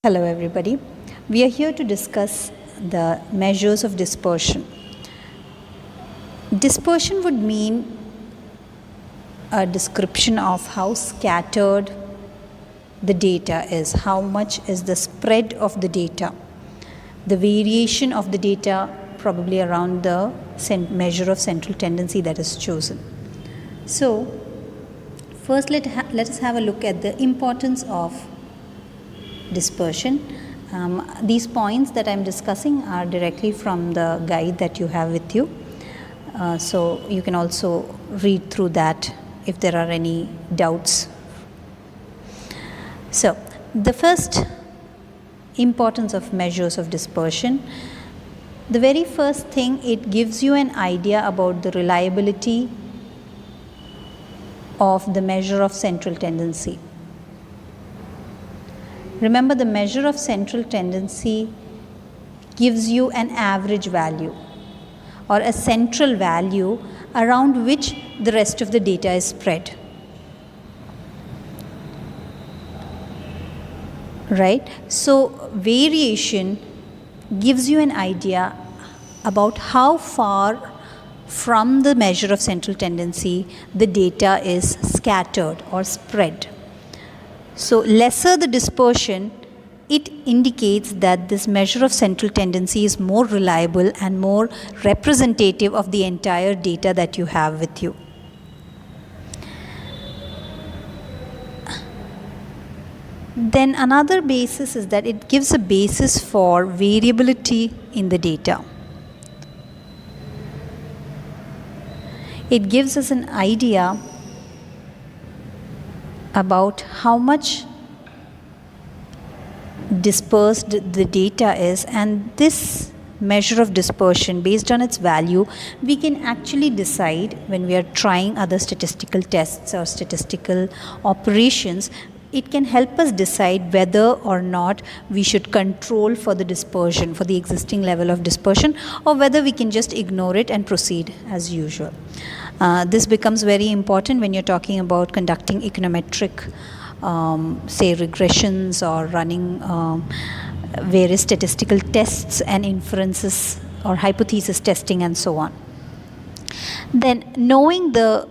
Hello everybody. We are here to discuss the measures of dispersion. Dispersion would mean a description of how scattered the data is, how much is the spread of the data, the variation of the data probably around the measure of central tendency that is chosen. So, first let us have a look at the importance of dispersion. These points that I am discussing are directly from the guide that you have with you. So you can also read through that if there are any doubts. So the first importance of measures of dispersion. The very first thing, it gives you an idea about the reliability of the measure of central tendency. Remember, the measure of central tendency gives you an average value or a central value around which the rest of the data is spread. Right? So, variation gives you an idea about how far from the measure of central tendency the data is scattered or spread. So, lesser the dispersion, it indicates that this measure of central tendency is more reliable and more representative of the entire data that you have with you. Then another basis is that it gives a basis for variability in the data. It gives us an idea about how much dispersed the data is, and this measure of dispersion, based on its value, we can actually decide when we are trying other statistical tests or statistical operations. It can help us decide whether or not we should control for the dispersion, for the existing level of dispersion, or whether we can just ignore it and proceed as usual. This becomes very important when you're talking about conducting econometric, say, regressions or running various statistical tests and inferences or hypothesis testing and so on. Then knowing the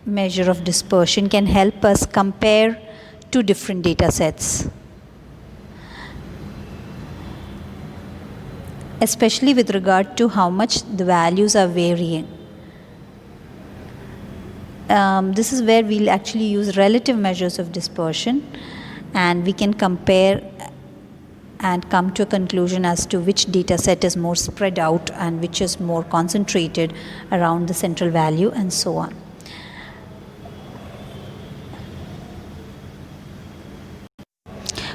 measure of dispersion can help us compare two different data sets, especially with regard to how much the values are varying. This is where we'll actually use relative measures of dispersion, and we can compare and come to a conclusion as to which data set is more spread out and which is more concentrated around the central value and so on.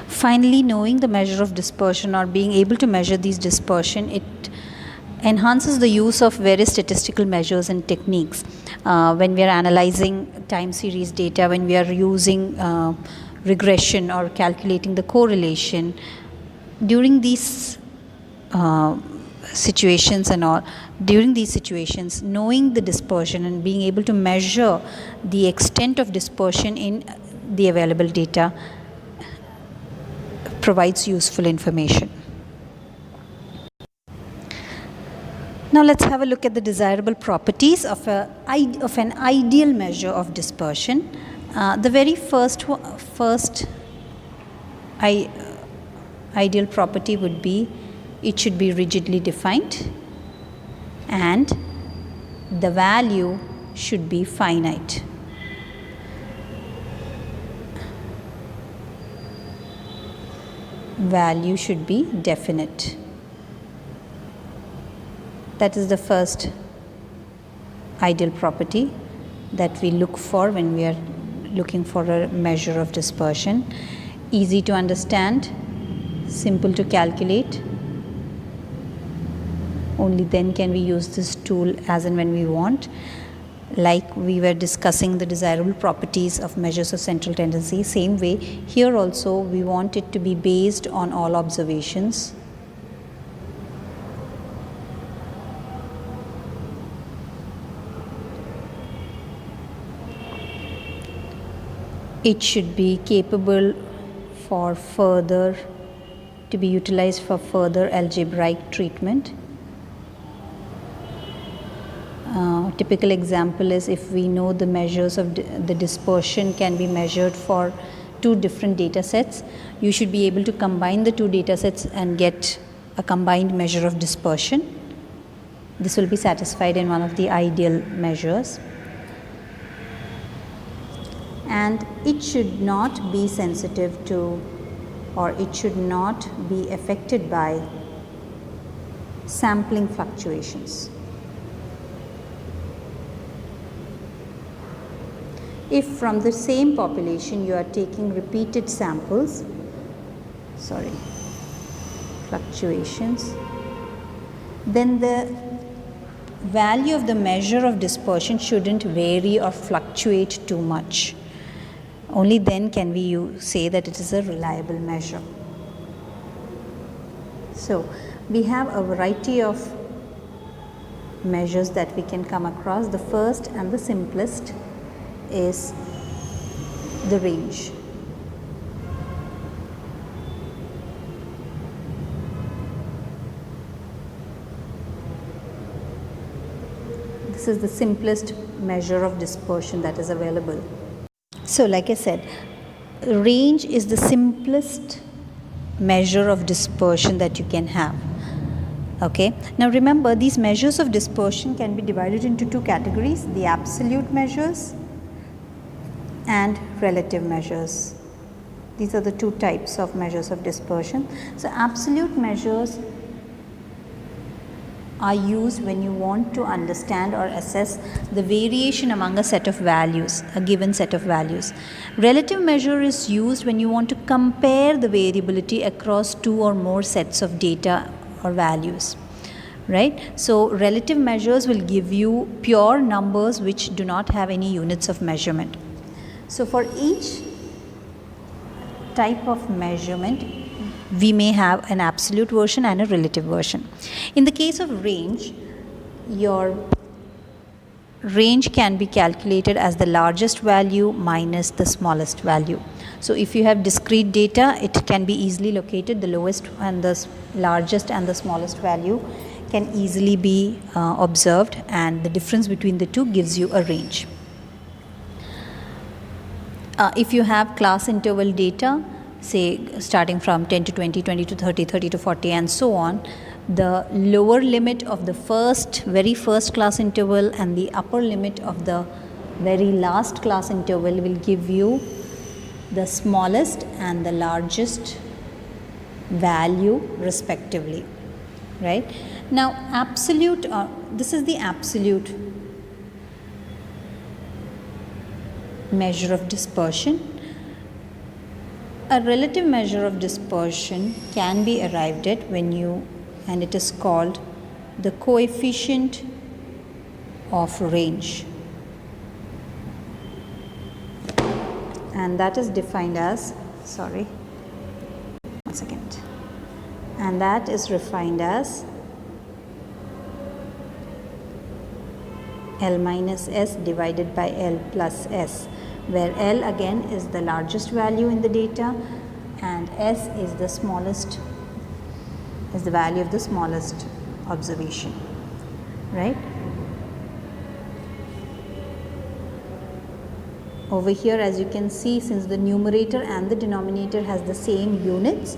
Finally, knowing the measure of dispersion or being able to measure these dispersion, it enhances the use of various statistical measures and techniques. When we are analyzing time series data, when we are using regression or calculating the correlation, during these situations and all, during these situations, knowing the dispersion and being able to measure the extent of dispersion in the available data provides useful information. Now let's have a look at the desirable properties of an ideal measure of dispersion. The very first ideal property would be it should be rigidly defined and the value should be finite. Value should be definite. That is the first ideal property that we look for when we are looking for a measure of dispersion. Easy to understand, simple to calculate. Only then can we use this tool as and when we want. Like we were discussing the desirable properties of measures of central tendency, same way here also we want it to be based on all observations. It should be capable for further to be utilized for further algebraic treatment. Typical example is if we know the measures of the dispersion can be measured for 2 different data sets, you should be able to combine the 2 data sets and get a combined measure of dispersion. This will be satisfied in one of the ideal measures. And it should not be sensitive to, or it should not be affected by sampling fluctuations. If from the same population you are taking repeated samples, fluctuations, then the value of the measure of dispersion shouldn't vary or fluctuate too much. Only then can we say that it is a reliable measure. So, we have a variety of measures that we can come across. The first and the simplest is the range. This is the simplest measure of dispersion that is available. So, like I said, range is the simplest measure of dispersion that you can have. Okay. Now remember, these measures of dispersion can be divided into 2 categories: the absolute measures and relative measures. These are the 2 types of measures of dispersion. So, absolute measures are used when you want to understand or assess the variation among a set of values, a given set of values. Relative measure is used when you want to compare the variability across 2 or more sets of data or values, right? So, relative measures will give you pure numbers which do not have any units of measurement. So, for each type of measurement, we may have an absolute version and a relative version. In the case of range, your range can be calculated as the largest value minus the smallest value. So, if you have discrete data, it can be easily located. The lowest and the largest and the smallest value can easily be observed, and the difference between the 2 gives you a range. If you have class interval data, say starting from 10 to 20, 20 to 30, 30 to 40 and so on, the lower limit of the very first class interval and the upper limit of the very last class interval will give you the smallest and the largest value respectively, right? Now absolute, this is the absolute measure of dispersion. A relative measure of dispersion can be arrived at and it is called the coefficient of range, and that is defined as, and that is defined as L minus S divided by L plus S, where L again is the largest value in the data and S is the smallest, is the value of the smallest observation, right? Over here, as you can see, since the numerator and the denominator has the same units,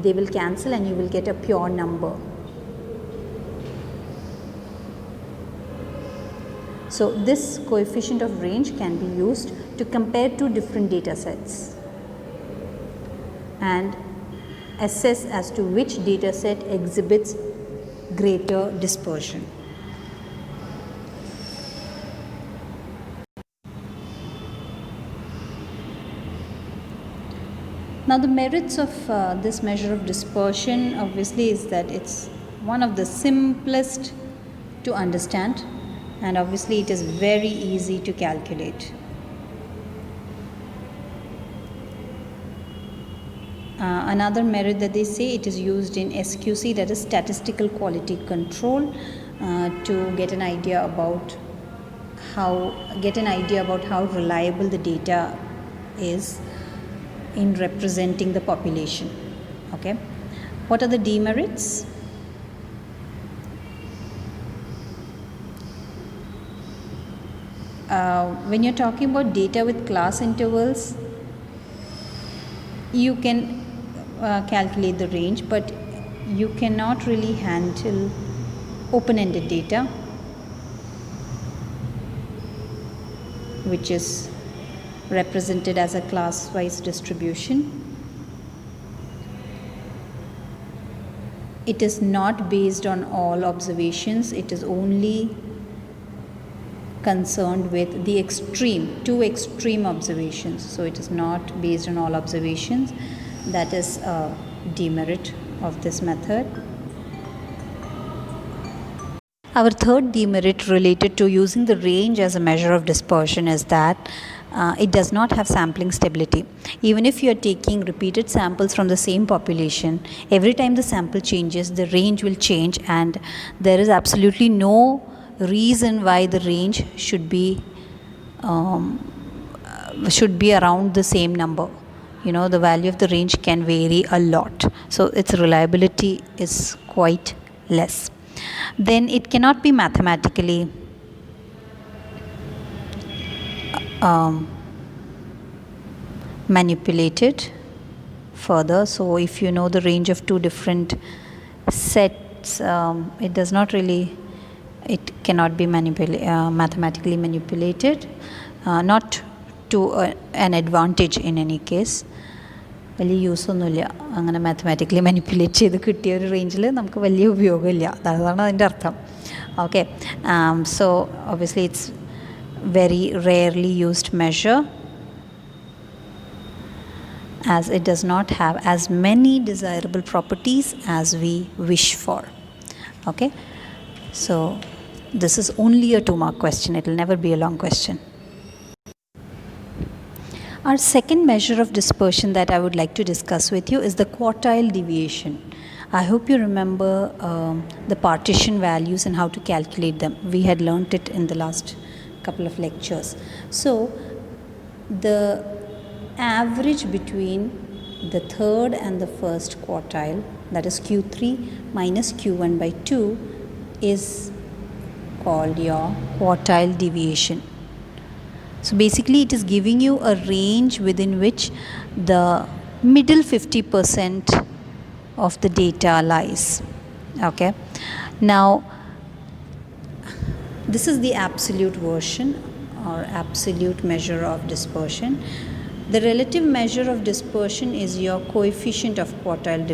they will cancel and you will get a pure number. So, this coefficient of range can be used to compare 2 different data sets and assess as to which data set exhibits greater dispersion. Now, the merits of this measure of dispersion obviously is that it's one of the simplest to understand, and obviously it is very easy to calculate. Another merit that they say, it is used in SQC, that is statistical quality control, to get an idea about how reliable the data is in representing the population. Okay. What are the demerits? When you're talking about data with class intervals, you can calculate the range, but you cannot really handle open-ended data, which is represented as a class-wise distribution. It is not based on all observations. It is only concerned with the two extreme observations. So it is not based on all observations. That is a demerit of this method. Our third demerit related to using the range as a measure of dispersion is that it does not have sampling stability. Even if you are taking repeated samples from the same population, every time the sample changes, the range will change, and there is absolutely no reason why the range should be around the same number. The value of the range can vary a lot, so its reliability is quite less. Then it cannot be mathematically manipulated further. So if you know the range of two different sets, it cannot be mathematically manipulated, not to an advantage in any case. വലിയ യൂസൊന്നുമില്ല അങ്ങനെ mathematically manipulate ചെയ്ത് കിട്ടിയ ഒരു റേഞ്ചിൽ നമുക്ക് വലിയ ഉപയോഗമില്ല, അതാണ് അതിൻ്റെ അർത്ഥം. Okay, so obviously it's very rarely used measure, as it does not have as many desirable properties as we wish for. Okay, so this is only a 2-mark question. It will never be a long question. Our second measure of dispersion that I would like to discuss with you is the quartile deviation. I hope you remember the partition values and how to calculate them. We had learnt it in the last couple of lectures. So the average between the third and the first quartile, that is Q3 minus Q1 by 2, is called your quartile deviation. So basically it is giving you a range within which the middle 50% of the data lies. Okay, now this is the absolute version or absolute measure of dispersion. The relative measure of dispersion is your coefficient of quartile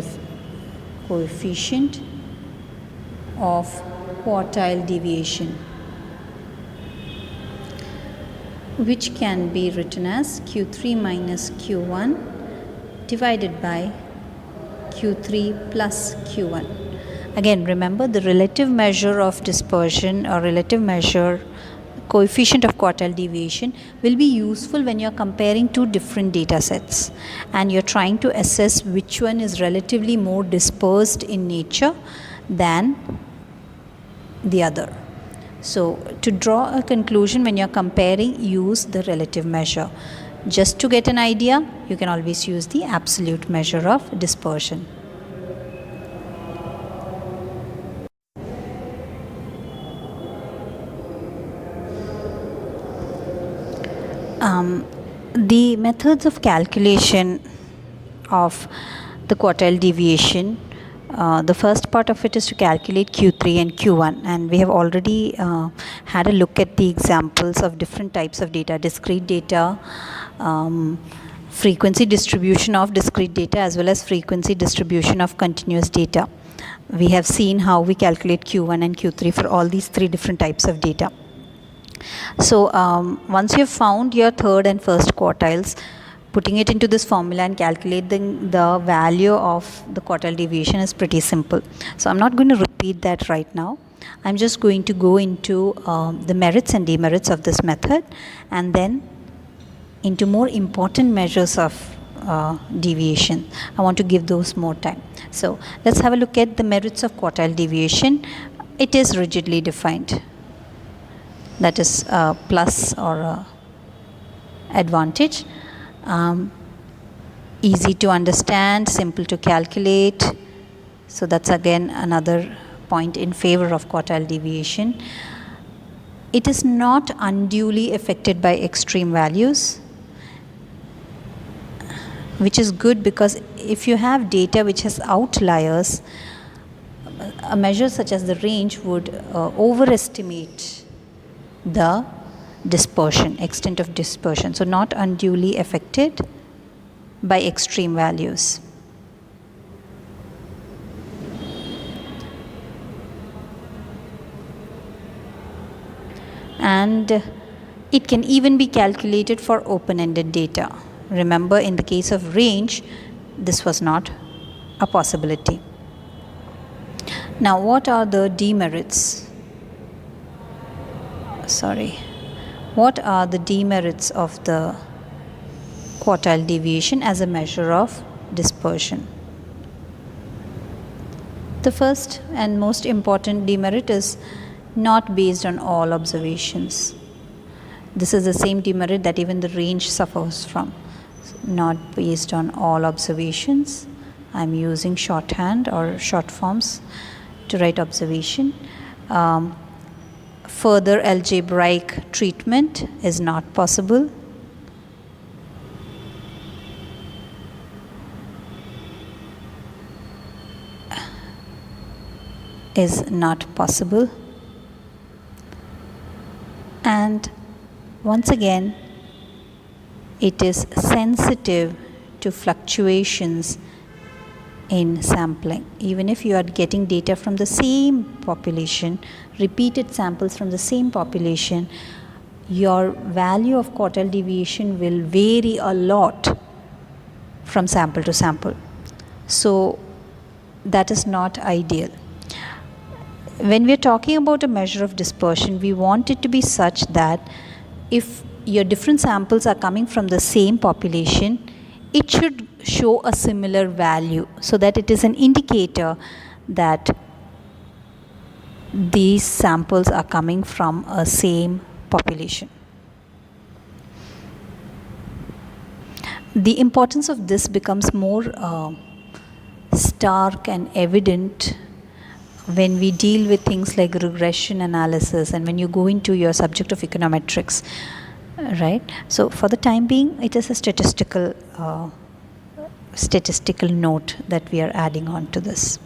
deviation, which can be written as Q3 minus Q1 divided by Q3 plus Q1. Again, remember the relative measure of dispersion or relative measure coefficient of quartile deviation will be useful when you are comparing two different data sets and you are trying to assess which one is relatively more dispersed in nature than the other. So to draw a conclusion when you are comparing, use the relative measure. Just to get an idea, you can always use the absolute measure of dispersion. The methods of calculation of the quartile deviation, the first part of it is to calculate Q3 and Q1, and we have already had a look at the examples of different types of data: discrete data, frequency distribution of discrete data, as well as frequency distribution of continuous data. We have seen how we calculate Q1 and Q3 for all these three different types of data. So once you have found your third and first quartiles, putting it into this formula and calculating the value of the quartile deviation is pretty simple. So I'm not going to repeat that right now. I'm just going to go into the merits and demerits of this method, and then into more important measures of deviation. I want to give those more time. So let's have a look at the merits of quartile deviation. It is rigidly defined. That is a plus or a advantage. Easy to understand, simple to calculate, So that's again another point in favor of quartile deviation. It is not unduly affected by extreme values, which is good, because if you have data which has outliers, a measure such as the range would overestimate the dispersion, extent of dispersion. So not unduly affected by extreme values. And it can even be calculated for open-ended data. Remember, in the case of range, this was not a possibility. Now, what are the demerits? What are the demerits of the quartile deviation as a measure of dispersion? The first and most important demerit is not based on all observations. This is the same demerit that even the range suffers from. Not based on all observations. I'm using shorthand or short forms to write observation. Further algebraic treatment is not possible. And once again, it is sensitive to fluctuations in sampling. Even if you are getting data from the same population, repeated samples from the same population, your value of quartile deviation will vary a lot from sample to sample. So that is not ideal. When we are talking about a measure of dispersion, we want it to be such that if your different samples are coming from the same population, it should show a similar value, so that it is an indicator that these samples are coming from a same population. The importance of this becomes more stark and evident when we deal with things like regression analysis and when you go into your subject of econometrics, right? So for the time being, it is a statistical note that we are adding on to this.